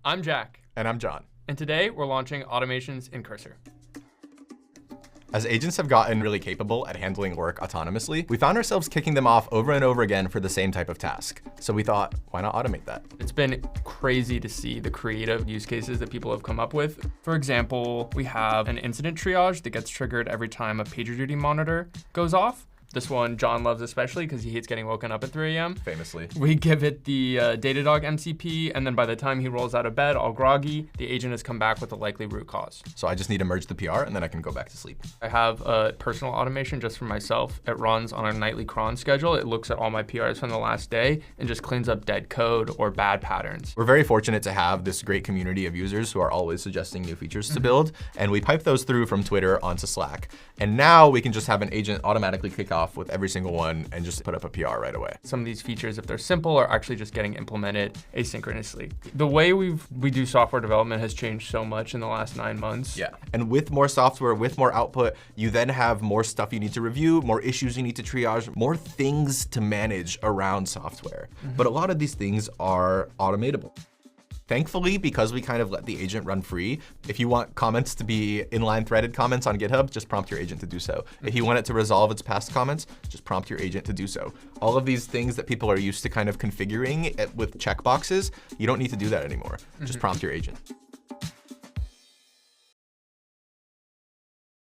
I'm Jack. And I'm John. And today we're launching automations in Cursor. As agents have gotten really capable at handling work autonomously, we found ourselves kicking them off over and over again for the same type of task. So we thought, why not automate that? It's been crazy to see the creative use cases that people have come up with. For example, we have an incident triage that gets triggered every time a PagerDuty monitor goes off. This one John loves especially because he hates getting woken up at 3 a.m. Famously. We give it the Datadog MCP, and then by the time he rolls out of bed, all groggy, the agent has come back with a likely root cause. So I just need to merge the PR and then I can go back to sleep. I have a personal automation just for myself. It runs on a nightly cron schedule. It looks at all my PRs from the last day and just cleans up dead code or bad patterns. We're very fortunate to have this great community of users who are always suggesting new features to build, and we pipe those through from Twitter onto Slack. And now we can just have an agent automatically kick off with every single one and just put up a PR right away. Some of these features, if they're simple, are actually just getting implemented asynchronously. The way we do software development has changed so much in the last 9 months. Yeah, and with more software, with more output, you then have more stuff you need to review, more issues you need to triage, more things to manage around software. But a lot of these things are automatable. Thankfully, because we kind of let the agent run free, if you want comments to be inline threaded comments on GitHub, just prompt your agent to do so. If you want it to resolve its past comments, just prompt your agent to do so. All of these things that people are used to kind of configuring with checkboxes, you don't need to do that anymore. Just prompt your agent.